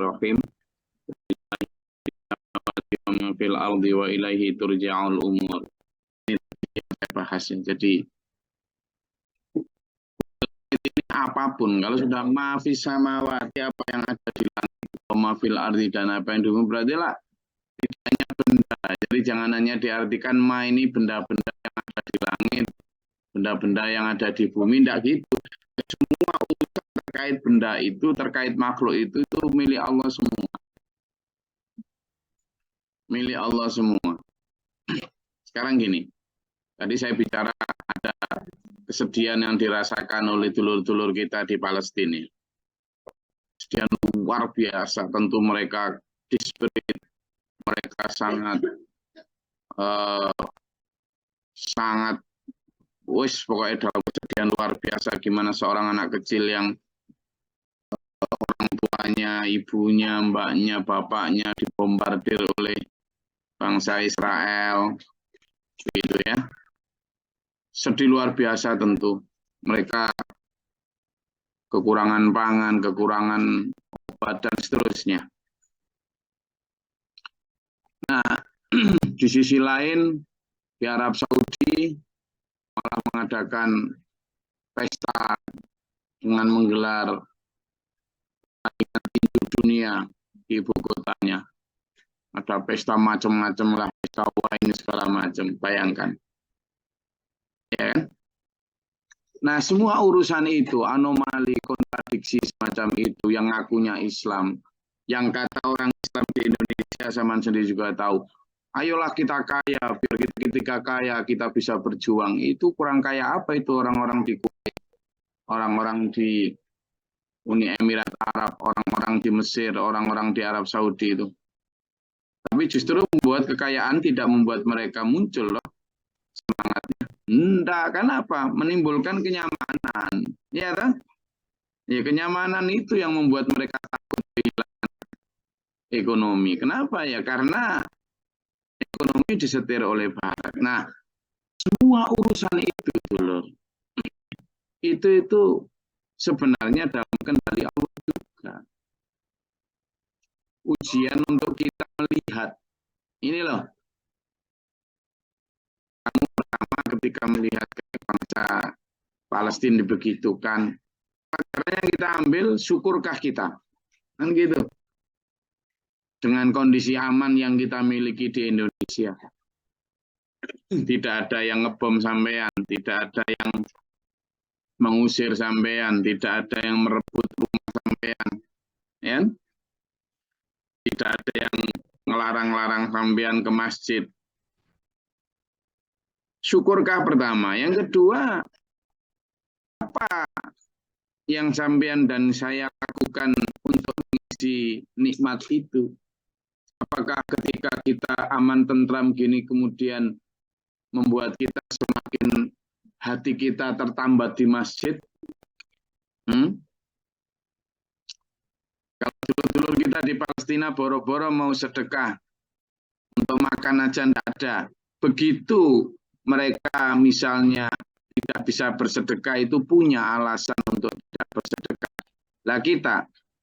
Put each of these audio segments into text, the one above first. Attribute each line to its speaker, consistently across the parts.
Speaker 1: Rahim. Fil ardi wa ilaihi turja'ul umur. Ini yang saya bahas ya. Jadi ini apapun, kalau sudah mafis samawati, apa yang ada di langit, mafil ardi, dan apa yang di bumi, berarti lah tidak hanya benda. Jadi jangan hanya diartikan ma ini benda-benda yang ada di langit, benda-benda yang ada di bumi, tidak gitu. Semua urusan terkait benda itu, terkait makhluk itu milik Allah semua. Milik Allah semua. Sekarang gini, tadi saya bicara ada kesedihan yang dirasakan oleh dulur-dulur kita di Palestina. Kesedihan luar biasa, tentu mereka desperate, mereka sangat pokoknya dalam kesedihan luar biasa. Gimana seorang anak kecil yang orang tuanya, ibunya, mbaknya, bapaknya dibombardir oleh bangsa Israel, gitu ya. Sedih luar biasa tentu. Mereka kekurangan pangan, kekurangan obat, dan seterusnya. Nah, di sisi lain, di Arab Saudi malah mengadakan pesta dengan menggelar tinju dunia di ibu kotanya. Ada pesta macam-macam lah, pesta wine segala macam, bayangkan. Ya kan? Nah, semua urusan itu, anomali, kontradiksi semacam itu, yang ngakunya Islam, yang kata orang Islam di Indonesia, sama sendiri juga tahu, ayolah kita kaya, biar kita ketika kaya, kita bisa berjuang. Itu kurang kaya apa itu orang-orang di Kuwait, orang-orang di Uni Emirat Arab, orang-orang di Mesir, orang-orang di Arab Saudi itu. Tapi justru membuat kekayaan tidak membuat mereka muncul loh semangatnya. Enggak, kenapa? Menimbulkan kenyamanan. Ya kan? Ya, kenyamanan itu yang membuat mereka takut kehilangan ekonomi. Kenapa ya? Karena ekonomi disetir oleh Barat. Nah, semua urusan itu dulu. Itu sebenarnya dalam kendali Allah juga. Ujian untuk kita melihat. Ini loh. Kamu pertama ketika melihat bangsa Palestina dibegitukan, pelajaran yang kita ambil, syukurkah kita? Kan gitu. Dengan kondisi aman yang kita miliki di Indonesia. Tidak ada yang ngebom sampean, tidak ada yang mengusir sampean, tidak ada yang merebut rumah sampean. Ya? Tidak ada yang ngelarang-larang sampean ke masjid. Syukurkah pertama? Yang kedua, apa yang sampean dan saya lakukan untuk mengisi nikmat itu? Apakah ketika kita aman tentram gini kemudian membuat kita semakin hati kita tertambat di masjid? Kalau dulur-dulur kita di Palestina boro-boro mau sedekah untuk makan aja tidak ada. Begitu mereka misalnya tidak bisa bersedekah, itu punya alasan untuk tidak bersedekah. Lah kita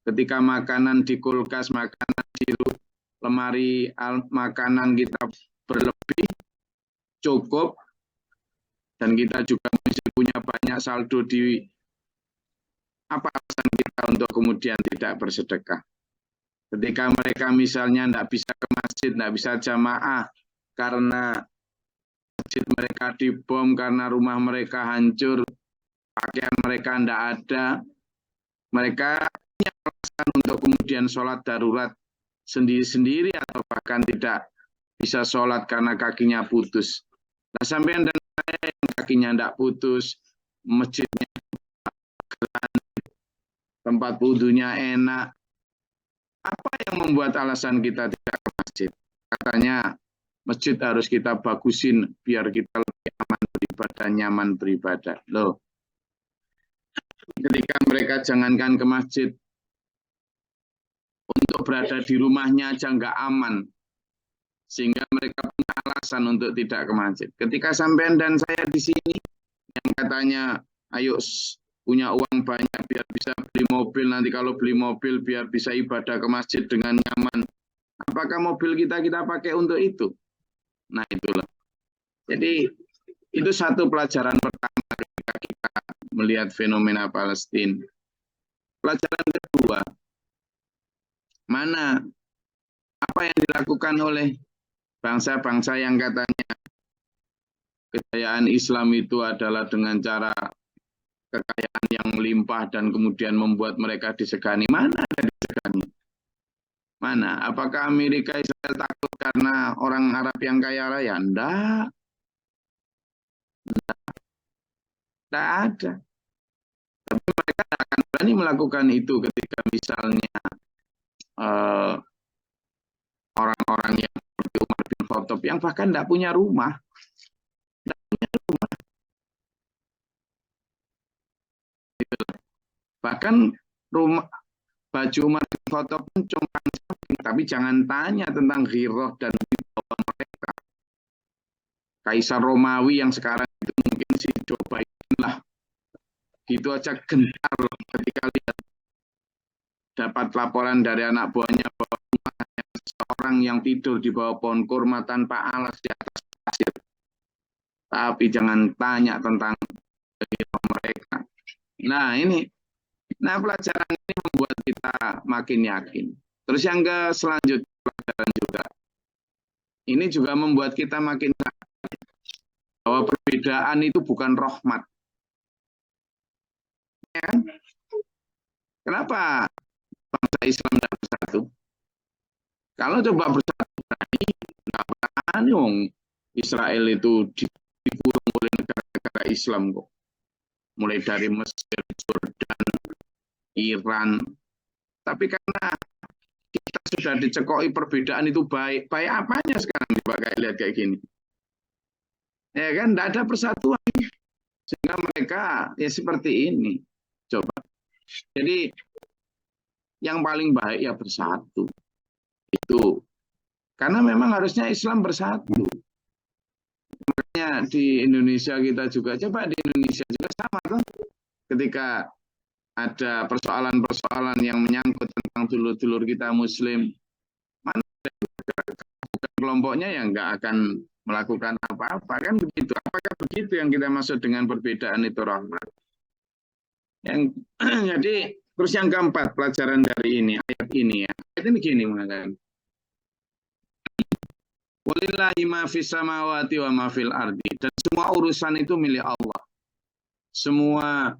Speaker 1: ketika makanan di kulkas, makanan di lemari makanan kita berlebih, cukup, dan kita juga masih punya banyak saldo di apa alasan kita untuk kemudian tidak bersedekah? Ketika mereka misalnya tidak bisa ke masjid, tidak bisa jamaah karena masjid mereka dibom, karena rumah mereka hancur, pakaian mereka tidak ada, mereka punya alasan untuk kemudian sholat darurat sendiri-sendiri atau bahkan tidak bisa sholat karena kakinya putus. Nah, sampean dan saya yang kakinya tidak putus, masjidnya tempat wudhunya enak, apa yang membuat alasan kita tidak ke masjid? Katanya masjid harus kita bagusin biar kita lebih aman beribadah, nyaman beribadah. Loh, ketika mereka jangankan ke masjid, untuk berada di rumahnya aja nggak aman, sehingga mereka punya alasan untuk tidak ke masjid. Ketika sampean dan saya di sini, yang katanya ayo punya uang banyak biar bisa beli mobil, nanti kalau beli mobil biar bisa ibadah ke masjid dengan nyaman. Apakah mobil kita pakai untuk itu? Nah itulah. Jadi itu satu pelajaran pertama ketika kita melihat fenomena Palestina. Pelajaran kedua, mana apa yang dilakukan oleh bangsa-bangsa yang katanya kejayaan Islam itu adalah dengan cara kekayaan yang melimpah dan kemudian membuat mereka disegani. Mana ada disegani? Mana? Apakah Amerika Israel takut karena orang Arab yang kaya raya? Enggak. Enggak ada. Tapi mereka tidak akan berani melakukan itu ketika misalnya orang-orang yang seperti Umar bin Khattab yang bahkan tidak punya rumah. Tidak punya rumah. Bahkan rumah baju Umar bin Khattab pun cuma, tapi jangan tanya tentang ghirah dan wibawa mereka. Kaisar Romawi yang sekarang itu mungkin si Joe Biden lah. Gitu aja gentar loh ketika lihat dapat laporan dari anak buahnya bahwa rumahnya seorang yang tidur di bawah pohon kurma tanpa alas di atas pasir. Tapi jangan tanya tentang mereka. Nah ini, pelajaran ini membuat kita makin yakin. Terus yang ke selanjutnya pelajaran juga. Ini juga membuat kita makin yakin bahwa perbedaan itu bukan rahmat. Ya? Kenapa bangsa Islam tidak bersatu? Kalau coba bersatu berani, nggak berani Israel itu dikurung oleh negara-negara Islam kok. Mulai dari Mesir, Jordan, Iran. Tapi karena kita sudah dicekoi perbedaan itu baik. Baik apanya sekarang lihat kayak gini. Ya kan, tidak ada persatuan. Sehingga mereka ya seperti ini. Coba. Jadi yang paling baik ya bersatu. Itu. Karena memang harusnya Islam bersatu. Makanya di Indonesia kita juga, coba di Indonesia juga sama tuh. Ketika ada persoalan-persoalan yang menyangkut tentang dulur-dulur kita Muslim, mana kelompoknya yang nggak akan melakukan apa-apa, kan begitu. Apakah begitu yang kita maksud dengan perbedaan itu rahmat? Jadi terus yang keempat pelajaran dari ini ayat ini ya, ayat ini gini mengatakan, walillahi ma fis samawati wa ma fil ardi, dan semua urusan itu milik Allah. Semua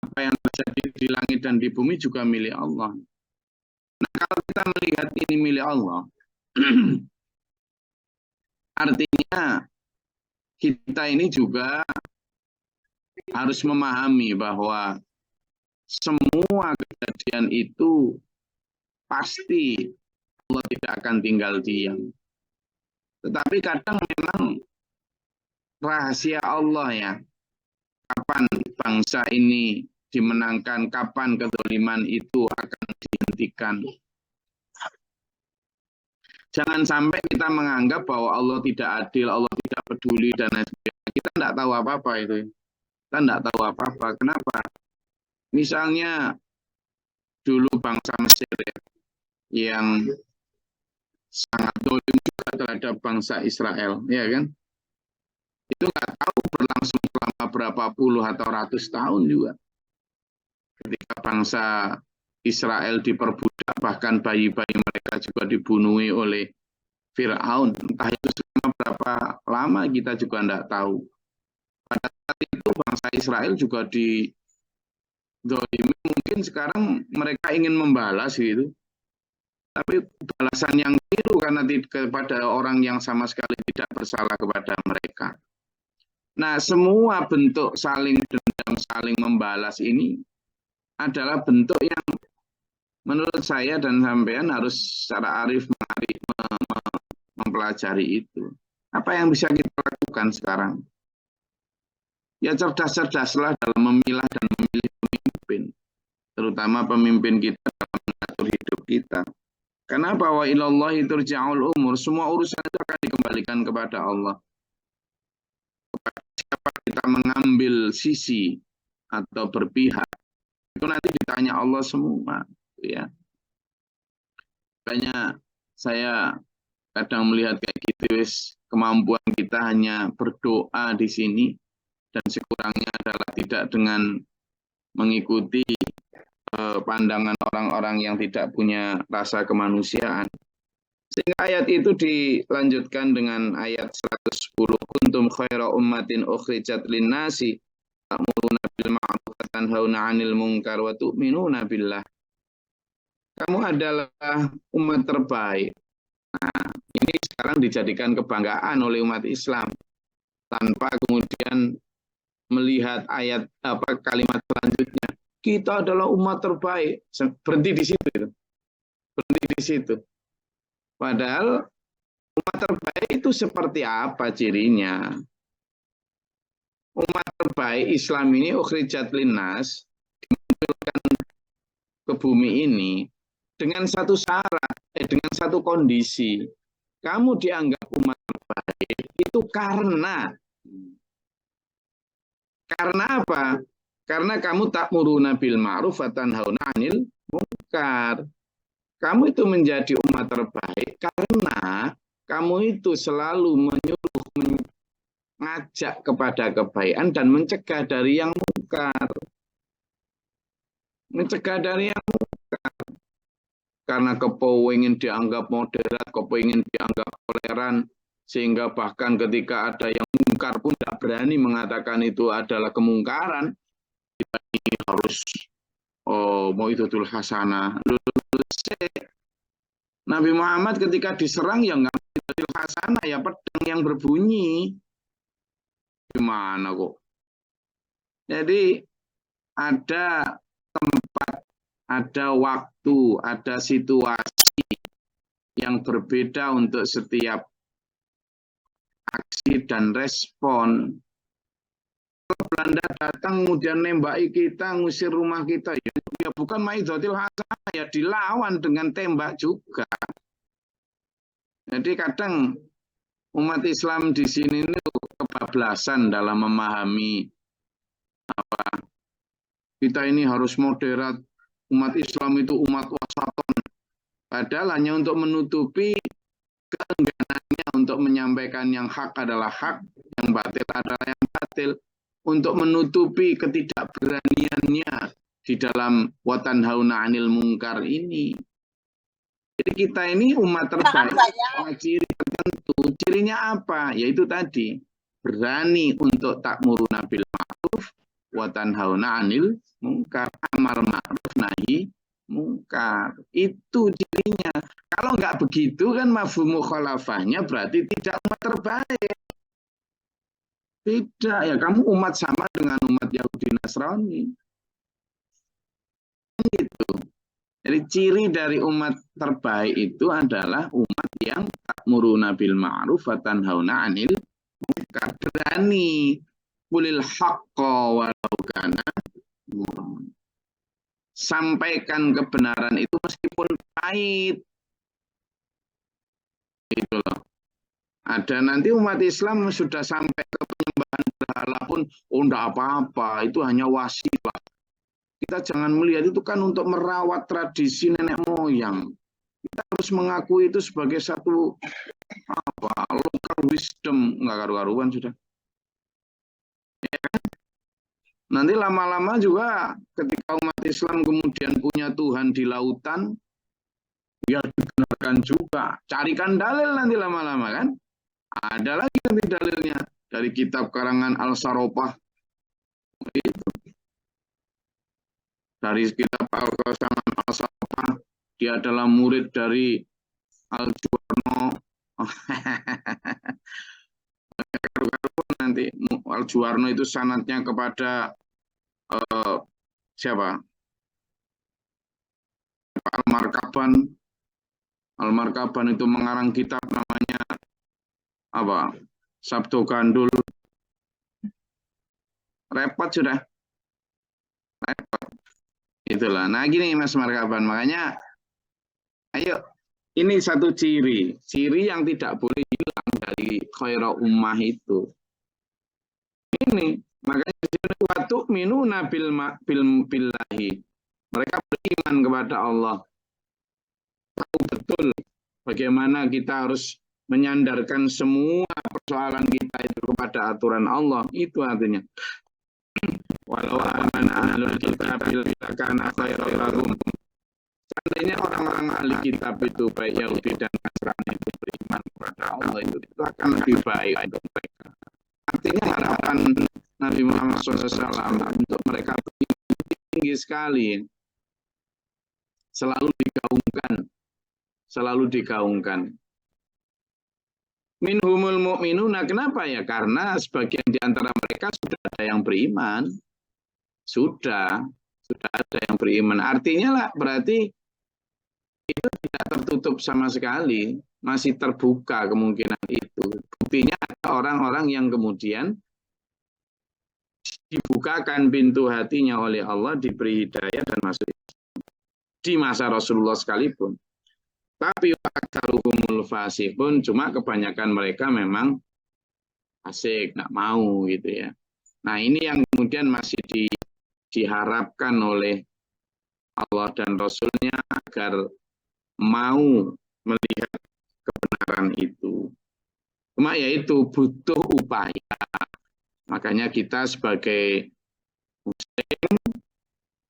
Speaker 1: apa yang terjadi di langit dan di bumi juga milik Allah. Nah, kalau kita melihat ini milik Allah, artinya kita ini juga harus memahami bahwa semua kejadian itu pasti Allah tidak akan tinggal diam. Tetapi kadang memang rahasia Allah ya, kapan bangsa ini dimenangkan, kapan kezaliman itu akan dihentikan. Jangan sampai kita menganggap bahwa Allah tidak adil, Allah tidak peduli, dan lain sebagainya. Kita tidak tahu apa-apa itu. Kita tidak tahu apa-apa. Kenapa? Misalnya dulu bangsa Mesir ya, yang sangat dolim juga terhadap bangsa Israel, ya kan? Itu nggak tahu berlangsung selama berapa puluh atau ratus tahun juga. Ketika bangsa Israel diperbudak, bahkan bayi-bayi mereka juga dibunuhi oleh Fir'aun. Entah itu selama berapa lama kita juga tidak tahu. Pada saat itu bangsa Israel juga dizalimi. Mungkin sekarang mereka ingin membalas gitu. Tapi balasan yang keliru karena kepada orang yang sama sekali tidak bersalah kepada mereka. Nah, semua bentuk saling dendam, saling membalas ini adalah bentuk yang menurut saya dan sampean harus secara arif mempelajari itu. Apa yang bisa kita lakukan sekarang? Ya cerdas-cerdaslah dalam memilah dan memilih pemimpin. Terutama pemimpin kita dalam mengatur hidup kita. Karena bahwa ilallahi turja'ul umur, semua urusan itu akan dikembalikan kepada Allah. Kepada siapa kita mengambil sisi atau berpihak. Itu nanti ditanya Allah semua, ya. Makanya saya kadang melihat kayak gitu, kemampuan kita hanya berdoa di sini, dan sekurangnya adalah tidak dengan mengikuti pandangan orang-orang yang tidak punya rasa kemanusiaan. Sehingga ayat itu dilanjutkan dengan ayat 110, kuntum khaira ummatin ukhrijat linnasi ta'muruna bil ma'ruf wa tanhauna 'anil munkar wa tu'minuna billah. Kamu adalah umat terbaik. Nah, ini sekarang dijadikan kebanggaan oleh umat Islam tanpa kemudian melihat ayat kalimat selanjutnya. Kita adalah umat terbaik. Berhenti di situ. Berhenti di situ. Padahal umat terbaik itu seperti apa cirinya? Umat terbaik Islam ini ukhrijat linnas, dimunculkan ke bumi ini dengan satu syarat, dengan satu kondisi. Kamu dianggap umat terbaik itu karena apa? Karena kamu ta'muruna bil ma'ruf wa tanhauna 'anil munkar. Kamu itu menjadi umat terbaik karena kamu itu selalu menyuruh, mengajak kepada kebaikan dan mencegah dari yang mungkar. Mencegah dari yang mungkar. Karena kepingin dianggap moderat, kepingin dianggap toleran, sehingga bahkan ketika ada yang mungkar pun tidak berani mengatakan itu adalah kemungkaran. Kita ini harus mau'izatul hasanah. Nabi Muhammad ketika diserang ya nggak mau'izatul hasanah, ya pedang yang berbunyi. Gimana kok? Jadi ada tempat, ada waktu, ada situasi yang berbeda untuk setiap aksi dan respon. Kalau Belanda datang kemudian nembaki kita, ngusir rumah kita, ya bukan mau'izatul hasanah, ya dilawan dengan tembak juga. Jadi kadang umat Islam di sini ini kebablasan dalam memahami apa kita ini harus moderat, umat Islam itu umat wasaton. Padahal hanya untuk menutupi keengganannya untuk menyampaikan yang hak adalah hak, yang batil adalah yang batil, untuk menutupi ketidakberaniannya di dalam wa tanhauna 'anil munkar ini. Jadi kita ini umat terbaik, ciri tertentu. Cirinya apa? Yaitu tadi, berani untuk ta'muruna bil ma'ruf wa tanhauna 'anil munkar, amar ma'ruf nahi munkar. Itu cirinya. Kalau nggak begitu kan mafhum mukhalafahnya berarti tidak umat terbaik. Tidak, ya kamu umat sama dengan umat Yahudi Nasrani. Gitu. Jadi ciri dari umat terbaik itu adalah umat yang ta'muruna bil ma'ruf wa tanhauna 'anil munkar. Berani qulil haqqa walau kana murran. Sampaikan kebenaran itu meskipun pahit. Itu loh. Ada nanti umat Islam sudah sampai ke penyembahan berhala pun, oh enggak apa-apa, itu hanya wasilah. Kita jangan melihat itu kan untuk merawat tradisi nenek moyang. Kita harus mengakui itu sebagai satu local wisdom. Enggak karu-karuan sudah. Ya. Nanti lama-lama juga ketika umat Islam kemudian punya Tuhan di lautan, ya dibenarkan juga. Carikan dalil nanti lama-lama kan. Ada lagi nanti dalilnya dari kitab karangan Al-Sarofah. Itu. Dari kitab Al-Qasaman Al-Sarofah, dia adalah murid dari Al-Juwarno. Nanti Al-Juwarno itu sanadnya kepada siapa? Al-Markaban. Al-Markaban itu mengarang kitab namanya apa? Sabdo Gandul. Repot sudah. Repot. Itulah. Nah gini Mas Markaban, makanya ayo, ini satu ciri yang tidak boleh hilang dari khairah ummah itu. Ini makanya Waktu minu nabil billahi. Mereka beriman kepada Allah. Tahu betul bagaimana kita harus menyandarkan semua persoalan kita itu kepada aturan Allah. Itu artinya. Walau amana ahlul kitab kana khairan lahum. Seandainya orang-orang ahli kitab itu baik Yahudi dan Nasrani itu beriman kepada Allah itu akan lebih baik untuk mereka. Artinya harapan Nabi Muhammad SAW untuk mereka tinggi sekali, selalu digaungkan. Minhumul mu'minuna, kenapa ya? Karena sebagian di antara mereka sudah ada yang beriman, sudah ada yang beriman. Artinya lah berarti itu tidak tertutup sama sekali, masih terbuka kemungkinan itu. Buktinya ada orang-orang yang kemudian dibukakan pintu hatinya oleh Allah, diberi hidayah dan masuk di masa Rasulullah sekalipun. Tapi aksaruhumul fasiqun, cuma kebanyakan mereka memang asik, nggak mau gitu ya. Nah ini yang kemudian masih diharapkan oleh Allah dan Rasulnya agar mau melihat kebenaran itu. Cuma yaitu butuh upaya. Makanya kita sebagai Muslim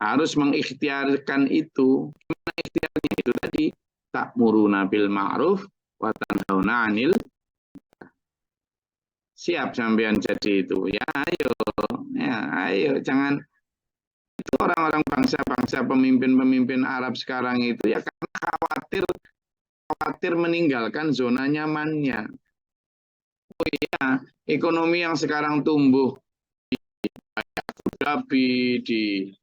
Speaker 1: harus mengikhtiarkan itu. Gimana ikhtiarnya itu tadi? Ta'muruna bil ma'ruf wa tanhauna 'anil. Siap sampean jadi itu. Ya ayo jangan itu orang-orang bangsa-bangsa pemimpin-pemimpin Arab sekarang itu ya karena khawatir meninggalkan zona nyamannya. Oh iya, ekonomi yang sekarang tumbuh di Abu Dhabi, di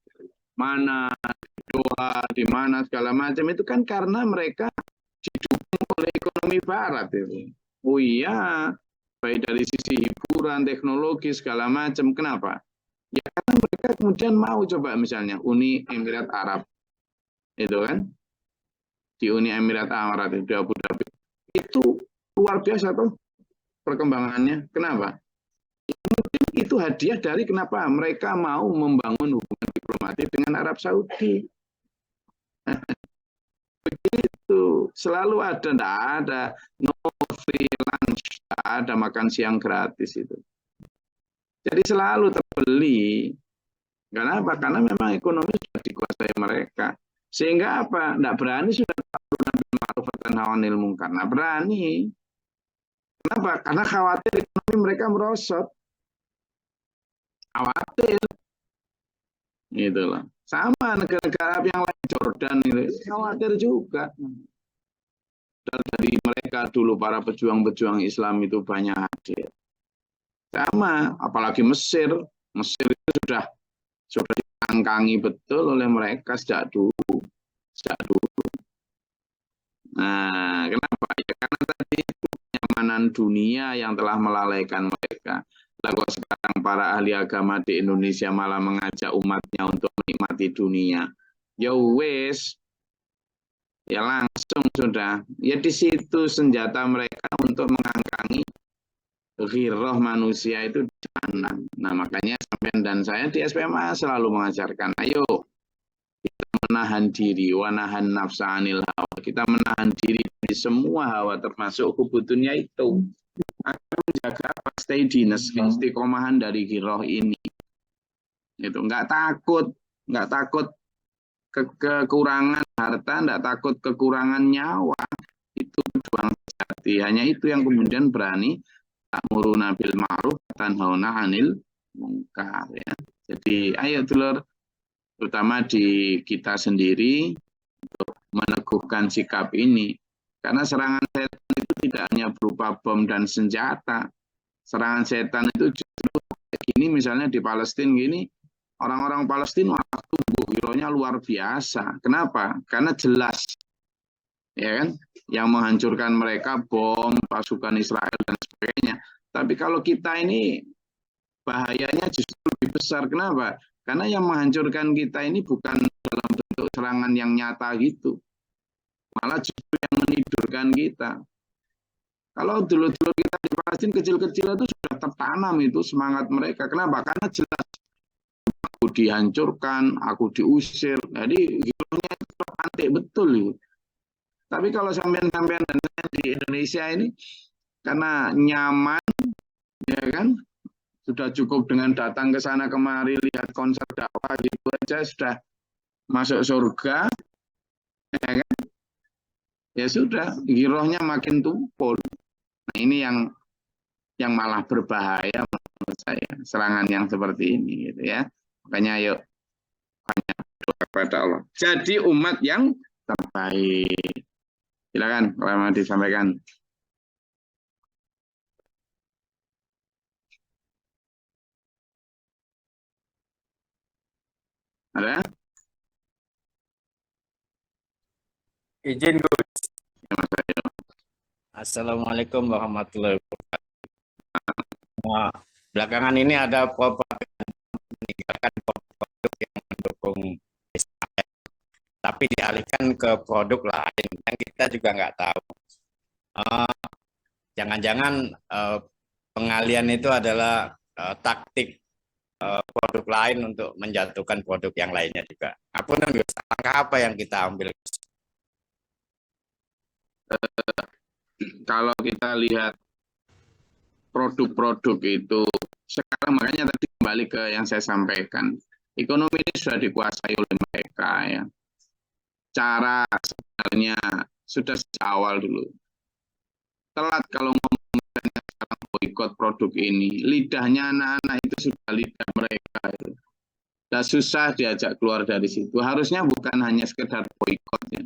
Speaker 1: mana, di Doha, di mana segala macam itu kan karena mereka didukung oleh ekonomi Barat itu. Oh iya, baik dari sisi hiburan, teknologi segala macam. Kenapa? Ya karena mereka kemudian mau coba misalnya Uni Emirat Arab, itu kan? Di Uni Emirat Arab di Abu Dhabi itu luar biasa tuh perkembangannya. Kenapa? Itu hadiah dari kenapa mereka mau membangun hubungan diplomatik dengan Arab Saudi. Begitu, selalu ada, tidak ada no free lunch, tidak ada makan siang gratis itu. Jadi selalu terbeli. Kenapa? Karena memang ekonomi sudah dikuasai mereka. Sehingga apa? Tidak berani sudah karena berani. Kenapa? Karena khawatir ekonomi mereka merosot. Khawatir. Gitu loh. Sama negara-negara yang lain, Jordan itu khawatir juga. Dari mereka dulu para pejuang-pejuang Islam itu banyak hadir. Sama, apalagi Mesir. Mesir itu sudah ditangkangi betul oleh mereka sejak dulu. Nah, kenapa? Ya karena tadi itu kenyamanan dunia yang telah melalaikan mereka. Lalu sekarang para ahli agama di Indonesia malah mengajak umatnya untuk menikmati dunia. Ya wes, ya langsung sudah. Ya di situ senjata mereka untuk mengangkangi ghirah manusia itu di sana. Nah makanya sampean dan saya di SPMA selalu mengajarkan, ayo kita menahan diri, wanahan nafsa anil hawa. Kita menahan diri dari semua hawa termasuk hubutunya itu. Akan menjaga steadiness, istiqomahan dari ghirah ini. Itu nggak takut kekurangan harta, nggak takut kekurangan nyawa. Itu pejuang sejati. Hanya itu yang kemudian berani ta'muruna bil ma'ruf tanhauna 'anil munkar ya. Jadi ayo dulur, terutama di kita sendiri untuk meneguhkan sikap ini. Karena serangan setan itu tidak hanya berupa bom dan senjata. Serangan setan itu justru gini misalnya di Palestina gini, orang-orang Palestina tumbuh ghirahnya luar biasa. Kenapa? Karena jelas ya kan, yang menghancurkan mereka bom, pasukan Israel dan sebagainya. Tapi kalau kita ini bahayanya justru lebih besar. Kenapa? Karena yang menghancurkan kita ini bukan dalam bentuk serangan yang nyata gitu. Malah justru yang menidurkan kita. Kalau dulu-dulu kita di Palestina kecil-kecil itu sudah tertanam itu semangat mereka. Kenapa? Karena jelas dihancurkan, aku diusir. Jadi girohnya antik betul itu. Tapi kalau sampean-sampean dan saya di Indonesia ini karena nyaman, ya kan, sudah cukup dengan datang ke sana kemari lihat konser dakwah gitu aja sudah masuk surga, ya kan? Ya sudah, girohnya makin tumpul. Nah, ini yang malah berbahaya menurut saya, serangan yang seperti ini gitu ya. Makanya ayo banyak doa kepada Allah. Jadi umat yang terbaik. Silakan kalau mau disampaikan. Ada?
Speaker 2: Izin Gus.
Speaker 1: Ya, Mas Ayo.
Speaker 2: Assalamualaikum warahmatullahi wabarakatuh. Nah, belakangan ini ada propaganda meninggalkan produk yang mendukung Israel, tapi dialihkan ke produk lain yang kita juga nggak tahu. Jangan-jangan pengalian itu adalah taktik produk lain untuk menjatuhkan produk yang lainnya juga. Apapun Gus, langkah apa yang kita ambil?
Speaker 1: Kalau kita lihat produk-produk itu sekarang, makanya tadi kembali ke yang saya sampaikan, ekonomi ini sudah dikuasai oleh mereka ya. Cara sebenarnya sudah sejak awal dulu. Telat kalau ngomong sekarang boikot produk ini. Lidahnya anak-anak itu sudah lidah mereka itu. Sudah susah diajak keluar dari situ. Harusnya bukan hanya sekedar boikot ya.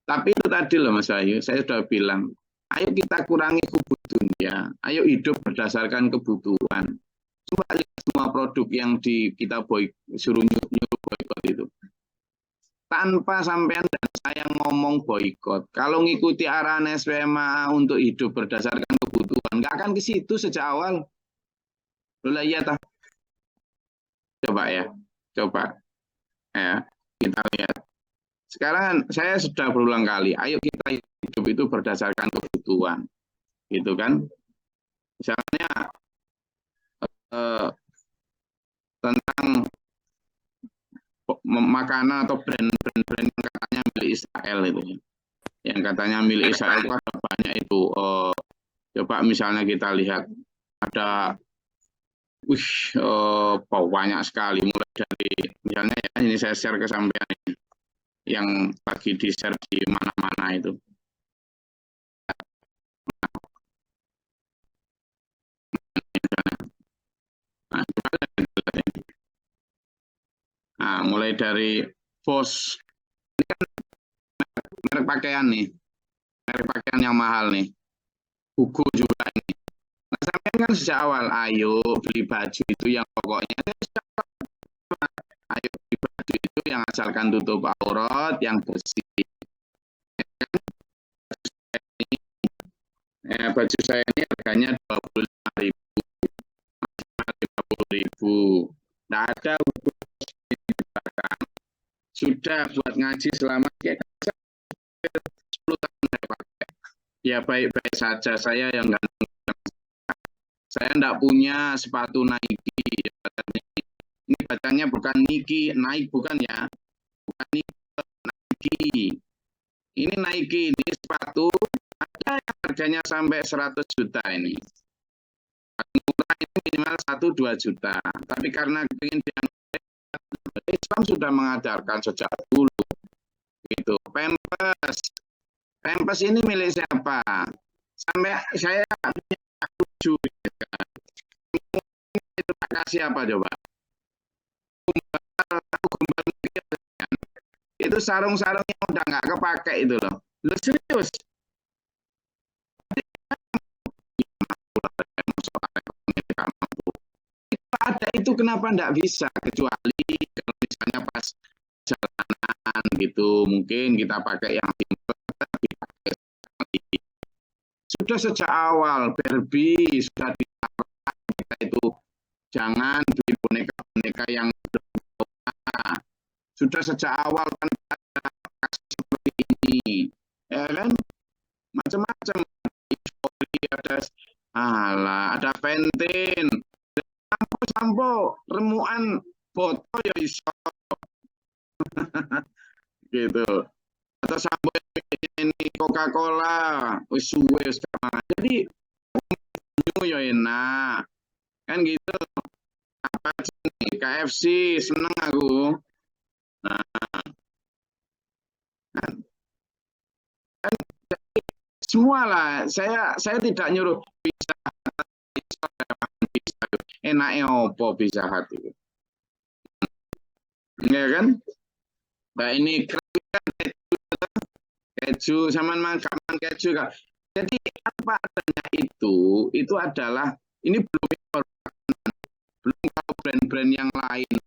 Speaker 1: Tapi itu tadi loh Mas Ayu, saya sudah bilang, ayo kita kurangi kubu dunia, ayo hidup berdasarkan kebutuhan. Coba lihat semua produk yang kita suruh nyuruh boikot itu. Tanpa sampean dan saya ngomong boikot, kalau ngikuti arahan SPMA untuk hidup berdasarkan kebutuhan, nggak akan ke situ sejak awal. Loh iya tak? Coba ya, coba ya, kita lihat. Sekarang saya sudah berulang kali, ayo kita hidup itu berdasarkan kebutuhan, gitu kan? Misalnya tentang makanan atau brand-brand yang katanya milik Israel itu, yang katanya milik Israel itu ada banyak itu. Coba misalnya kita lihat ada, banyak sekali, mulai dari misalnya ya, ini saya share ke sampean yang lagi di share di mana-mana itu. Nah, mulai dari Bos, ini kan merek pakaian nih, merek pakaian yang mahal nih, Hugo juga ini. Nah, sampean kan sejak awal, ayo beli baju itu yang pokoknya, ayo beli baju itu yang asalkan tutup aurat, yang bersih. Baju saya ini harganya 25.000, 50.000. Tidak ada sudah buat ngaji selama 10 tahun saya pakai. Ya baik-baik saja, saya yang ganteng. Saya tidak punya sepatu Nike. Ini bacanya bukan Nike, Nike bukan ya. Bukan Nike. Ini Nike, ini sepatu ada yang harganya sampai 100 juta ini. Murah ini minimal 1-2 juta. Tapi karena ingin Islam sudah mengajarkan sejak dulu. Gitu. Pampers ini milik siapa? Sampai saya lucu. Itu kasih apa coba? Itu sarung-sarungnya udah nggak kepake itu loh. Lu serius? Ada itu kenapa nggak bisa? Kecuali kalau misalnya pas jalanan gitu, mungkin kita pakai yang simpel, tapi pakai sudah sejak awal Barbie sudah dilarang kita itu jangan beli boneka-boneka yang sudah sejak awal kan ada kasus seperti ini, ya kan? Macam-macam. Ada Pantene, sampo remuan foto ya iso gitu. Atau sampo ini Coca-Cola, wis suwe wis gampang. Jadi ya enak. Kan gitu. Apa nih? KFC seneng aku. Nah, semua lah. Saya tidak nyuruh bisa enaknya opo bisa hati. Ya kan? Nah ini keju sama makan keju kan. Jadi apa adanya itu adalah ini belum kalau brand-brand yang lain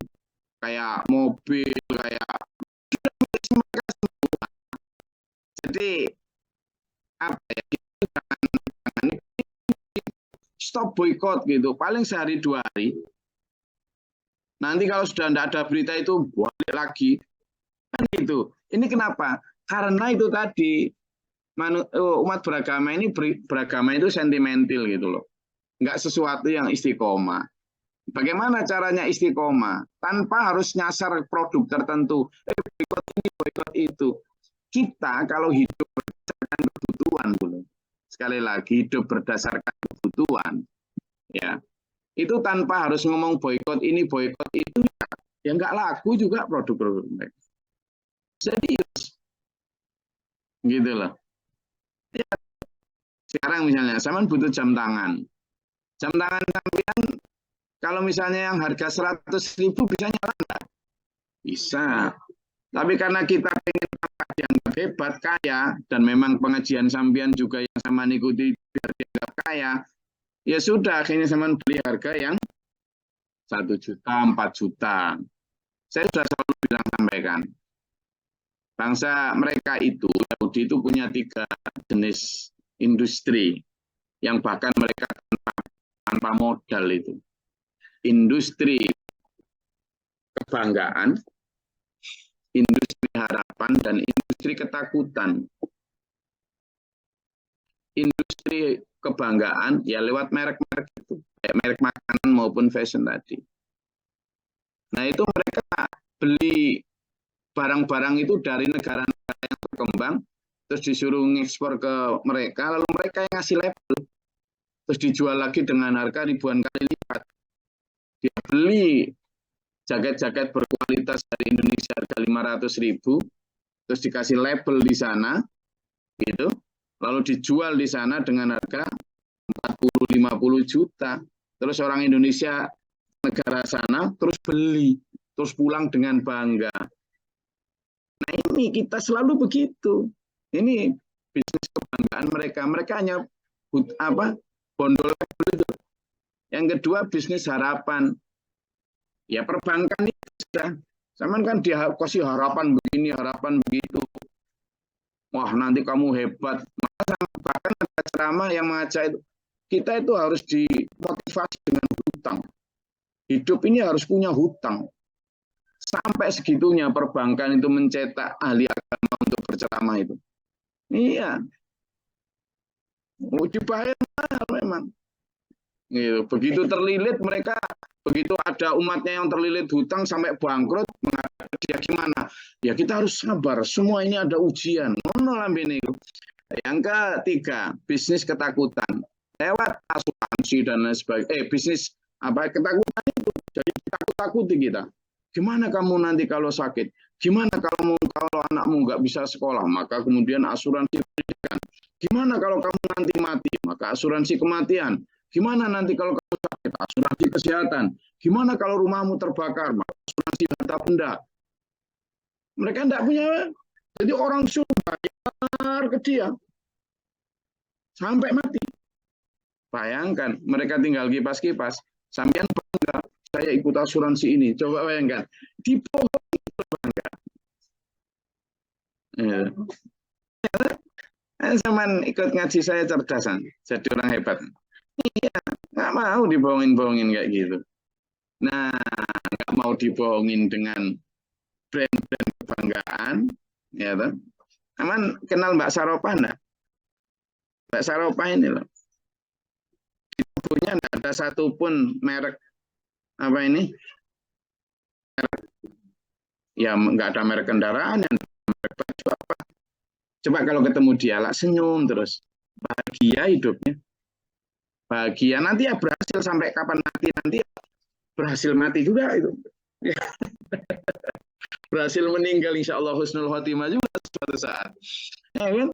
Speaker 1: kayak mobil kayak jadi apa ya jangan stop boykot gitu paling sehari 2 hari nanti kalau sudah tidak ada berita itu balik lagi kan gitu ini kenapa karena itu tadi umat beragama ini beragama itu sentimental gitu loh nggak sesuatu yang istiqomah. Bagaimana caranya istiqomah tanpa harus nyasar produk tertentu boykot ini boykot itu kita kalau hidup berdasarkan kebutuhan dulu sekali lagi hidup berdasarkan kebutuhan ya itu tanpa harus ngomong boykot ini boykot itu ya nggak laku juga produk-produk mereka serius gitu loh ya, sekarang misalnya sama butuh jam tangan sampean kalau misalnya yang harga 100.000 bisa nyala nggak? Bisa. Tapi karena kita ingin dianggap hebat, kaya, dan memang pengajian sampean juga yang sama ikuti biar dianggap kaya, ya sudah akhirnya sama beli harga yang 1 juta, 4 juta. Saya sudah selalu bilang sampaikan, bangsa mereka itu, Yahudi itu punya 3 jenis industri yang bahkan mereka tanpa modal itu. Industri kebanggaan, industri harapan, dan industri ketakutan. Industri kebanggaan ya lewat merek-merek itu, merek makanan maupun fashion tadi. Nah itu mereka beli barang-barang itu dari negara-negara yang berkembang, terus disuruh ngekspor ke mereka, lalu mereka yang ngasih label, terus dijual lagi dengan harga ribuan kali lipat. Dia beli jaket-jaket berkualitas dari Indonesia harga 500.000, terus dikasih label di sana, gitu, lalu dijual di sana dengan harga 40-50 juta. Terus orang Indonesia negara sana terus beli, terus pulang dengan bangga. Nah ini kita selalu begitu. Ini bisnis kebanggaan mereka. Mereka hanya bondol label itu. Yang kedua bisnis harapan. Ya perbankan itu sudah. Sama kan dia kasih harapan begini, harapan begitu. Wah nanti kamu hebat. Bahkan ada ceramah yang mengajak itu. Kita itu harus dimotivasi dengan hutang. Hidup ini harus punya hutang. Sampai segitunya perbankan itu mencetak ahli agama untuk berceramah itu. Iya. Dibayar mahal memang. Gitu. Begitu terlilit mereka, begitu ada umatnya yang terlilit hutang sampai bangkrut, mengatakan dia gimana? Ya kita harus sabar, semua ini ada ujian. Yang ketiga, bisnis ketakutan. Lewat asuransi dan lain sebagainya. Bisnis ketakutan itu. Jadi takut-takuti kita. Gimana kamu nanti kalau sakit? Gimana kalau anakmu nggak bisa sekolah? Maka kemudian asuransi pendidikan. Gimana kalau kamu nanti mati? Maka asuransi kematian. Gimana nanti kalau kamu sakit? Asuransi kesehatan. Gimana kalau rumahmu terbakar? Maka asuransi harta benda. Mereka tidak punya. Jadi orang suruh bayar ke dia. Sampai mati. Bayangkan, mereka tinggal kipas-kipas. Sampean bangga, saya ikut asuransi ini. Coba bayangkan. Dibohongi bangga. Ya. Zaman ikut ngaji saya cerdasan. Jadi orang hebat. Iya, nggak mau dibohongin-bohongin kayak gitu. Nah, nggak mau dibohongin dengan brand-brand kebanggaan. Ya, toh. Aman kenal Mbak Saropah enggak? Mbak Saropah ini loh. Di tubuhnya enggak ada satupun merek ya nggak ada merek kendaraan, yang merek baju apa. Coba kalau ketemu dia lah senyum terus, bahagia hidupnya, bahagia nanti ya berhasil sampai kapan mati nanti berhasil mati juga itu, berhasil meninggal insya Allah husnul khotimah juga suatu saat, ya kan?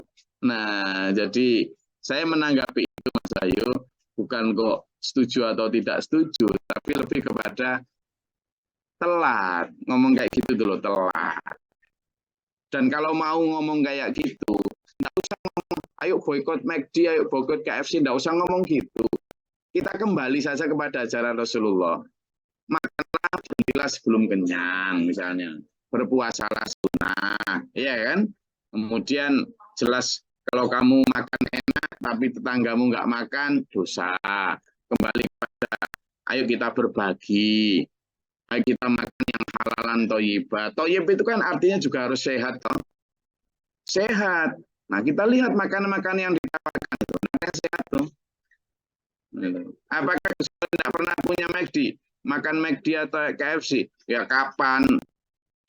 Speaker 1: Nah jadi saya menanggapi itu Mas Ayu bukan kok setuju atau tidak setuju, tapi lebih kepada telat ngomong kayak gitu dulu, telat. Dan kalau mau ngomong kayak gitu, nggak usah ngomong, ayo boykot McD, ayo boykot KFC, nggak usah ngomong gitu. Kita kembali saja kepada ajaran Rasulullah. Makanlah berhentilah sebelum kenyang, misalnya. Berpuasalah sunnah, ya kan? Kemudian jelas kalau kamu makan enak, tapi tetanggamu nggak makan, dosa. Kembali kepada, ayo kita berbagi. Ayo kita makan yang halalan toyibah. Toyib itu kan artinya juga harus sehat, toh. Sehat. Nah, kita lihat makanan-makanan yang ditawarkan itu, yang sehat tuh. Apakah Gus tidak pernah punya McD? Makan McD atau KFC? Ya kapan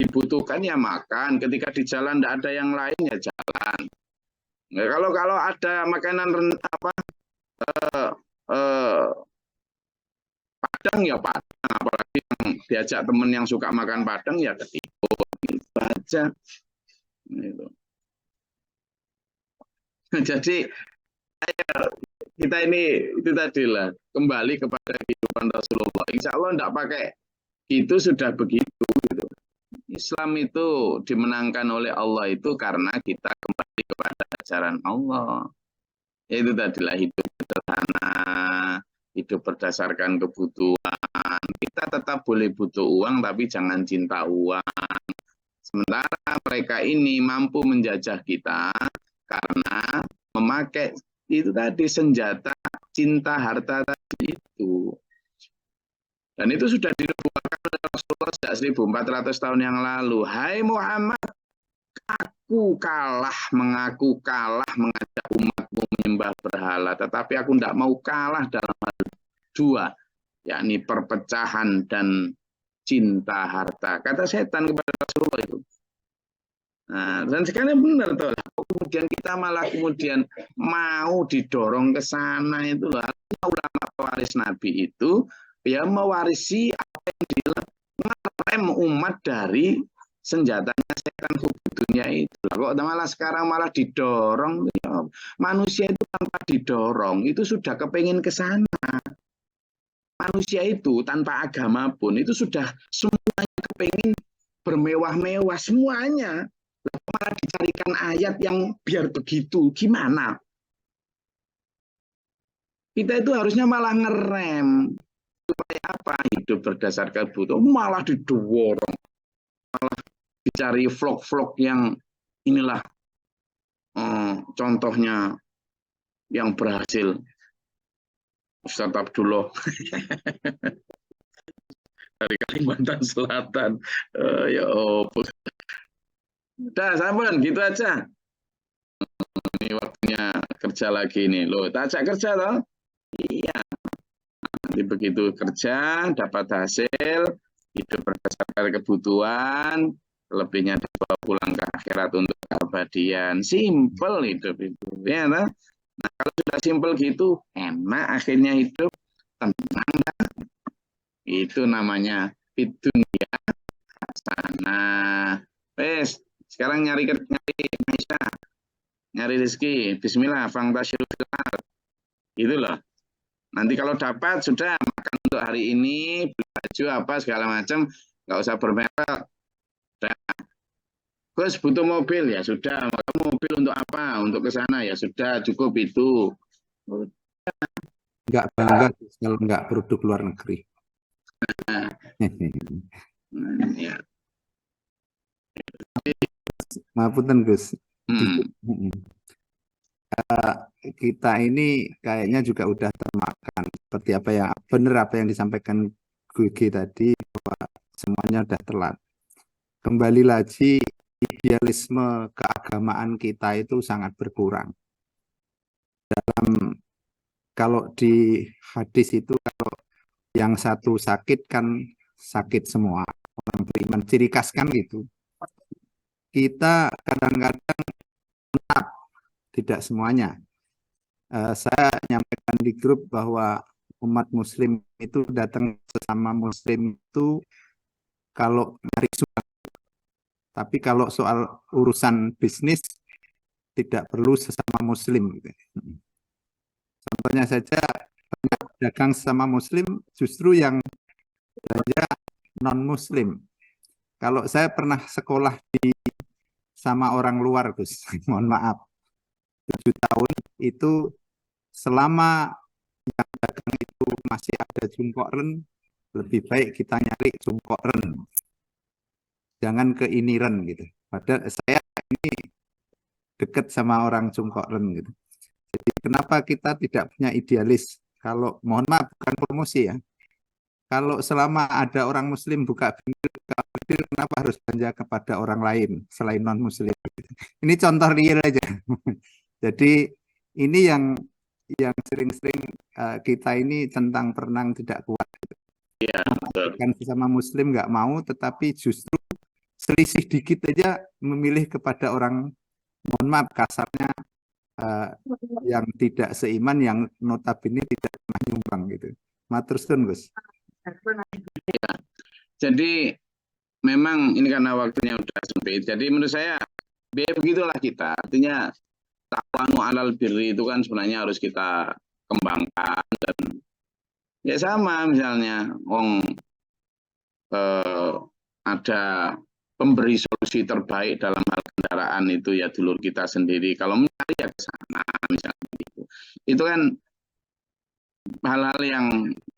Speaker 1: dibutuhkan ya makan. Ketika di jalan tidak ada yang lain ya jalan. Nah, kalau ada makanan apa eh, Padang ya Padang. Apalagi yang diajak teman yang suka makan Padang ya ketipu. Gitu aja. Gitu. Jadi kita ini itu tadi lah kembali kepada kehidupan Rasulullah. Insya Allah tidak pakai itu sudah begitu. Gitu. Islam itu dimenangkan oleh Allah itu karena kita kembali kepada ajaran Allah. Itu tadilah hidup sederhana, hidup berdasarkan kebutuhan. Kita tetap boleh butuh uang, tapi jangan cinta uang. Sementara mereka ini mampu menjajah kita karena memakai itu tadi senjata cinta harta tadi itu. Dan itu sudah dinubuatkan oleh Rasulullah sejak 1400 tahun yang lalu. Hai Muhammad, mengaku kalah mengajak umatmu menyembah berhala, tetapi aku tidak mau kalah dalam hal dua, yakni perpecahan dan cinta harta. Kata setan kepada Rasulullah itu. Nah, dan sekarang benar tuh. Kemudian kita malah kemudian mau didorong ke sana itu loh. Ulama pewaris Nabi itu ya mewarisi apa yang dilem umat dari senjatanya setan dunia itu. Kok malah sekarang malah didorong, ya. Manusia itu tanpa didorong itu sudah kepingin ke sana. Manusia itu tanpa agama pun itu sudah semuanya kepingin bermewah-mewah semuanya. Malah dicarikan ayat yang biar begitu, gimana? Kita itu harusnya malah ngerem. Supaya apa? Hidup berdasarkan kebutuhan, malah didorong. Malah dicari vlog-vlog yang inilah contohnya yang berhasil. Ustaz Abdullah dari Kalimantan Selatan. Ya opus. Udah, sampun gitu aja. Ini waktunya kerja lagi nih. Loh, tak ajak kerja loh. Iya. Nanti begitu kerja, dapat hasil, hidup berdasarkan kebutuhan, lebihnya dibawa pulang ke akhirat untuk keabadian. Simple hidup itu. Ya, nah? Nah, kalau sudah simple gitu, enak akhirnya hidup, tenang. Itu namanya fitunya sana. Wes, sekarang nyari Aisyah, nyari rezeki. Bismillah, fangtasyil fil ard. Gitu loh. Nanti kalau dapat sudah makan untuk hari ini, beli baju apa segala macam, nggak usah bermerek. Gus butuh mobil ya sudah, kamu mobil untuk apa? Untuk ke sana ya sudah, cukup itu.
Speaker 3: Nggak bangga kalau nggak produk luar negeri.
Speaker 1: Ya.
Speaker 3: Maafkan Gus. Kita ini kayaknya juga udah termakan seperti apa yang benar apa yang disampaikan Gugi tadi bahwa semuanya udah telat. Kembali lagi idealisme keagamaan kita itu sangat berkurang. Kalau di hadis itu kalau yang satu sakit kan sakit semua. orang beriman. Ciri khas kan gitu. Kita kadang-kadang tidak semuanya. Saya nyampaikan di grup bahwa umat muslim itu datang sesama muslim itu kalau nyari sunnah. Tapi kalau soal urusan bisnis tidak perlu sesama muslim gitu. Contohnya saja dagang sama muslim justru yang belanja non muslim. Kalau saya pernah sekolah sama orang luar, Gus, mohon maaf, 7 tahun itu selama yang dagang itu masih ada jungkoren, lebih baik kita nyari jungkoren, jangan ke iniren gitu. Padahal saya ini dekat sama orang jungkoren gitu. Jadi kenapa kita tidak punya idealis? Kalau mohon maaf bukan promosi ya. Kalau selama ada orang muslim buka bintil, kenapa harus belanja kepada orang lain selain non muslim? Ini contoh real aja. Jadi ini yang sering-sering kita ini tentang perenang tidak kuat.
Speaker 1: Iya, betul.
Speaker 3: Kan sesama muslim nggak mau, tetapi justru selisih dikit aja memilih kepada orang, mohon maaf kasarnya, yang tidak seiman, yang notabene tidak pernah nyumbang gitu. Matur suwun, Gus.
Speaker 1: Ya. Jadi memang ini karena waktunya udah sempit. Jadi menurut saya begitulah kita. Artinya ta'awanu 'alal birri itu kan sebenarnya harus kita kembangkan, dan ya sama misalnya ada pemberi solusi terbaik dalam hal kendaraan itu ya dulur kita sendiri. Kalau mencari ya ke sana misalnya gitu. Itu kan hal-hal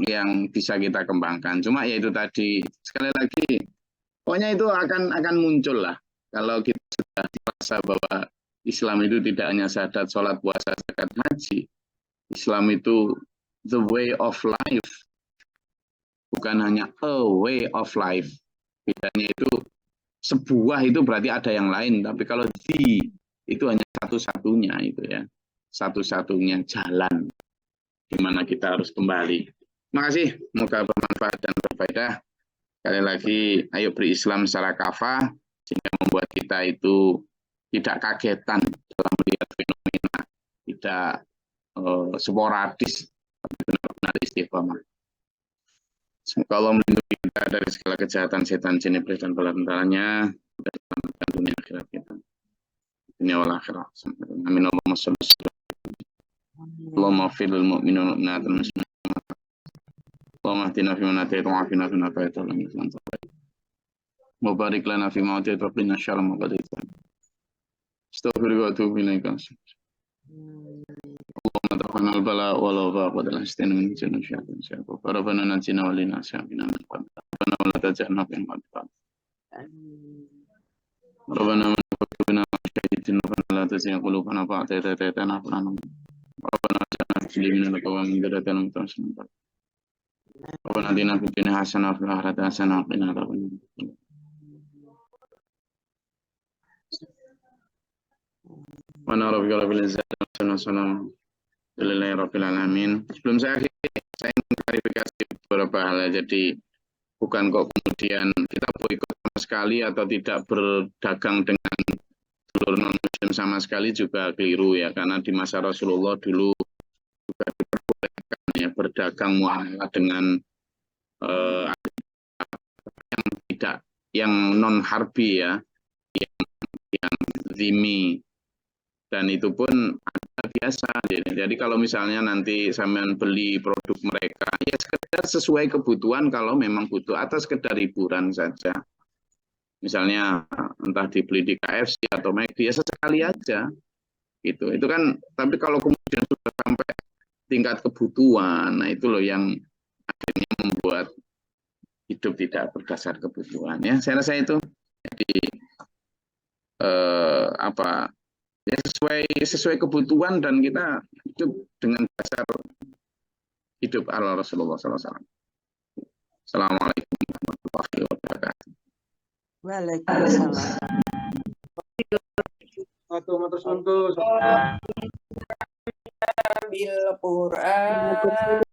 Speaker 1: yang bisa kita kembangkan. Cuma ya itu tadi, sekali lagi pokoknya itu akan muncul lah kalau kita sudah merasa bahwa Islam itu tidak hanya syahadat, sholat, puasa, zakat, haji. Islam itu the way of life, bukan hanya a way of life. Bedanya itu sebuah itu berarti ada yang lain, tapi kalau itu hanya satu-satunya itu ya, satu-satunya jalan di mana kita harus kembali. Makasih, semoga bermanfaat dan berfaedah. Sekali lagi, ayo berislam secara kafah, sehingga membuat kita itu tidak kagetan dalam melihat fenomena, tidak sporadis, tapi benar-benar istiqomah. Semoga Allah melindungi kita dari segala kejahatan setan, jin, iblis, dan bala tentaranya, dan selamatkan dunia akhirat kita. Dunia wal akhirat. Amin. Allahumma sholli ala sayyidina Allahumma ighfir lil mu'minina wal mu'minat wal muslimin. Allahumma ihdina fi man hadayta wa afina fi man afayta wa lam wa barik lana fi ma atayta wa qina syarra ma qadaita. Astaghfiruka wa atubu ilaika. Allahumma tafana al bala wa la wa la istina min jinni syaitan syaitan. Rabbana najina wa lina syafina min qad. Rabbana wa la taj'alna fi al-qad. Rabbana wa taqabbal syahidina wa la tuzigh qulubana ba'da idh hadaytana wa hab lana Rabbana atina fil dunya hasanah wa fil akhirati hasanah. Rabbana atina fid dunya hasanah wa fil akhirati hasanah wa qina adzabannar. Wa na rabbika rabbil izzati wa salamun alal rabbil alamin. Sebelum saya akhiri, saya ingin klarifikasi beberapa hal. Jadi bukan kok kemudian kita boikot sama sekali atau tidak berdagang dengan dulur non muslim sama sekali juga keliru ya, karena di masa Rasulullah dulu juga diperbolehkan ya berdagang muamalah dengan yang non harbi ya, yang zimi, dan itu pun ada biasa. Jadi kalau misalnya nanti sampean beli produk mereka ya sekedar sesuai kebutuhan kalau memang butuh, atau sekedar hiburan saja. Misalnya entah dibeli di KFC atau McD ya sesekali aja gitu. Itu kan, tapi kalau kemudian sudah sampai tingkat kebutuhan, nah itu loh yang akhirnya membuat hidup tidak berdasar kebutuhan ya. Saya rasa itu jadi ya sesuai kebutuhan, dan kita hidup dengan dasar hidup ala Rasulullah SAW. Assalamualaikum warahmatullahi wabarakatuh.
Speaker 4: Waalaikumsalam. Bil Quran